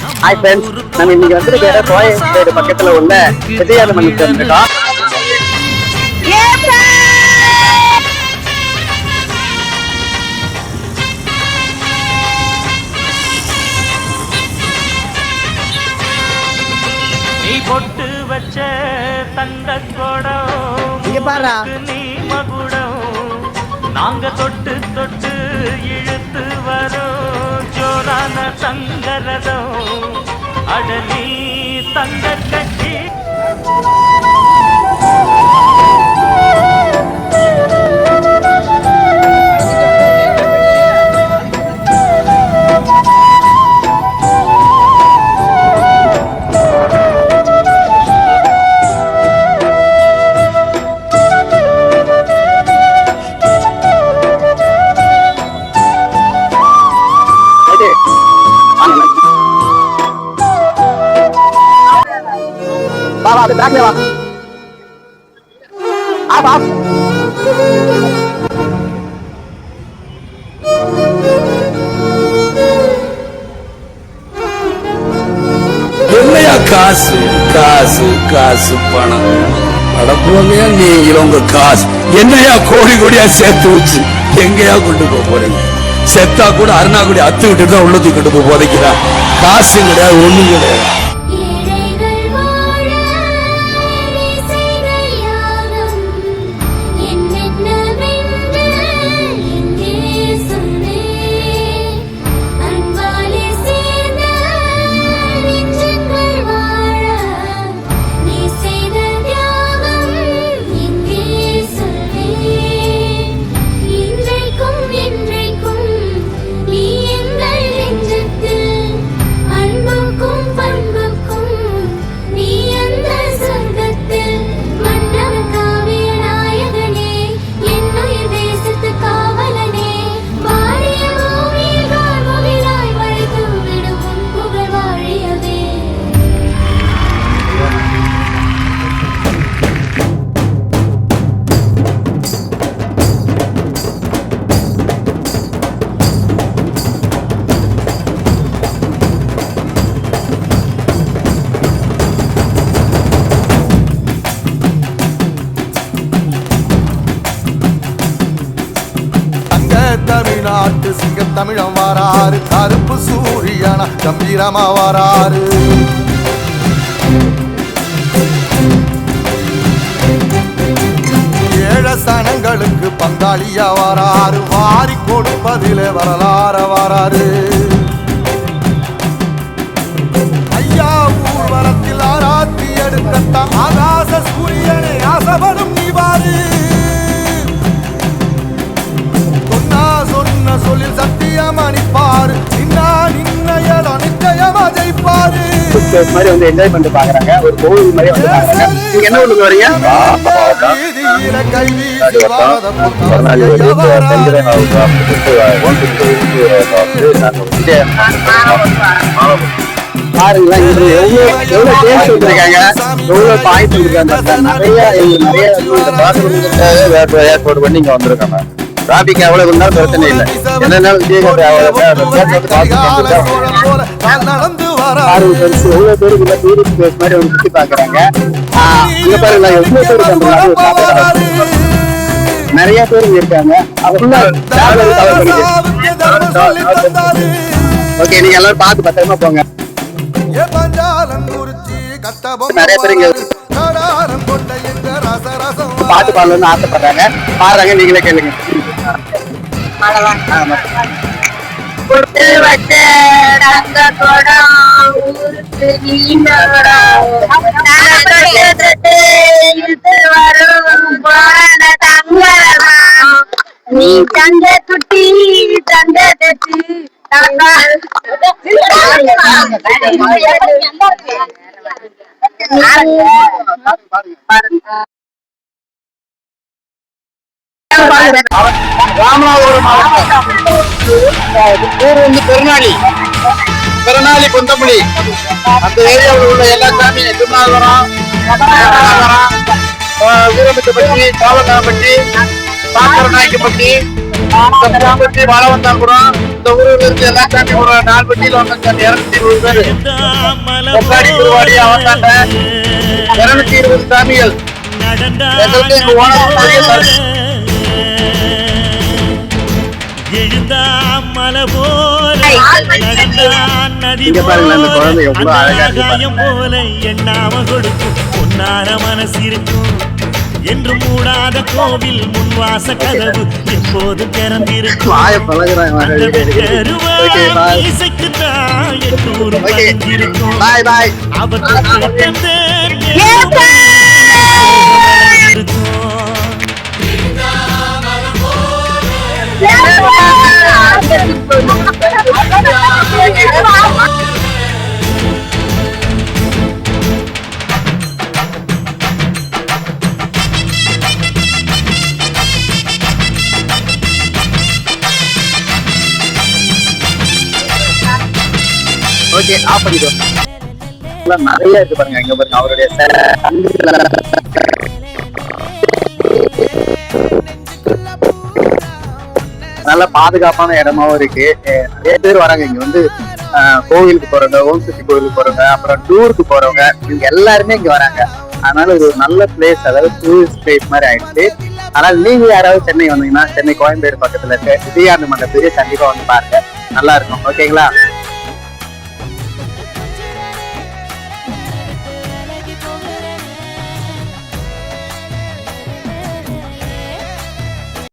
Hi friends, நம்ம இன்னைக்கு வந்து வேற கோயம்பேடு பக்கத்துல உள்ள விஜயால மண்ணுக்கு வந்திருக்கோம். நீ பொட்டு வச்ச தங்க கொடம் நீ மகுடம் நாங்க தொட்டு தொட்டு இழுத்து வரோம் ஜோரான தங்கரதம் அடலி தங்க கட்டி बाबा अभी बैठ लेवा आप என்னையா காசு காசு காசு பணம் அடப்புவமையா நீங்க உங்க காசு என்னையா கோடி கோடியா சேர்த்து வச்சு எங்கயா கொண்டு போக போறீங்க? செத்தா கூட அருணாக்குடி அத்து விட்டு தான் உள்ள தூக்கிட்டு போய் போதைக்கிறா. காசு கிடையாது, ஒண்ணும் கிடையாது. தமிழ்நாட்டு சிங்க தமிழம் வாராரு, கருப்பு சூரியனா கம்பீரமா வாராரு. ஏழ சனங்களுக்கு பங்காளியா வாராரு, வாரி கொடுப்பதிலே வரலாற வாராரு. ஐயா ஊர்வலத்தில் ஆராத்தி எடுக்கத்தான் ஆகாச சூரியனை ஆசைப்படும் நீ வாரு. சொல்லில் சத்தியம் அணிப்பாரு, நிச்சயமா ஜெயிப்பாரு. மாதிரி வந்து என்ஜாய் பண்ணிட்டு பாக்குறாங்க. ஒரு கோவில் மாதிரி வந்து பாக்குறாங்க. நீங்க என்ன ஊருக்கு வரீங்க? பாருங்களா, எவ்வளவு டேஸ்ட் வச்சிருக்காங்க, எவ்வளவு பாயிண்ட் வச்சிருக்காங்க. நிறைய ஏற்பாடு பண்ணி இங்க வந்திருக்காங்க. டிராபிக் எவ்வளவு இருந்தாலும் பிரச்சனை இல்லை. என்னன்னாலும் எவ்வளவு பேருக்கு டூரிஸ்ட் பிளேஸ் மாதிரி வந்து சுத்தி பாக்குறாங்க. இங்க பாருங்களா, எவ்வளவு பேர் நிறைய பேர் இருக்காங்க. ஓகே, நீங்க எல்லாரும் பார்த்து பத்திரமா போங்க. நிறைய பேர் இங்க பாட்டு பாடணும்னு ஆசைப்படுறாங்க. பாடுறாங்க, நீங்களே கேளுங்க. நீ தங்க குட்டி தங்க தட்டி ராமநாதபுரம் மாவட்டம் ஊர் வந்து பெருநாளி குந்தமல்லி. அந்த ஏரியாவில் உள்ள எல்லா சாமியும் திருநாகரம், வீரமிட்டப்பட்டி, காவல்காரப்பட்டி, பாக்கரநாயக்கப்பட்டி, கிராமத்தி மழை வந்தா கூட இந்த ஊர்ல இருந்து எல்லாம் தாண்டி ஒரு 4 வண்டியில வந்தாங்க 220 பேரு கொக்காடி திருவாடி அவத்தாண்ட 220 சாமிகள் எங்களுக்கு எங்க ஓனர் இங்க பாருங்களேன் அந்த குழந்தை எவ்வளவு அழகா இருக்கு எண்ணாம கொடுக்கும் பொன்னார மனசு இருக்கும் என்று மூடாத கோவில் முன்வாச கதவு எப்போது திறந்திருக்கும் வாய பழகுறாங்க பாய் பாய் ஓகே ஆஃப் பண்ணிக்கோ நிறைய இருக்கு பாருங்க இங்க பாருங்க அவருடைய நல்ல பாதுகாப்பான இடமாவும் இருக்கு நிறைய பேர் வராங்க இங்க வந்து கோவிலுக்கு போறவங்க ஓம் சக்தி கோவிலுக்கு போறவங்க அப்புறம் டூருக்கு போறவங்க இவங்க எல்லாருமே இங்க வராங்க அதனால ஒரு நல்ல பிளேஸ் அதாவது டூரிஸ்ட் பிளேஸ் மாதிரி ஆயிடுச்சு அதனால நீங்க யாராவது சென்னை வந்தீங்கன்னா சென்னை கோயம்பேடு பக்கத்துல இருக்க விஜயானந்த மண்டபத்துக்கு கண்டிப்பா வந்து பாருங்க நல்லா இருக்கும் ஓகேங்களா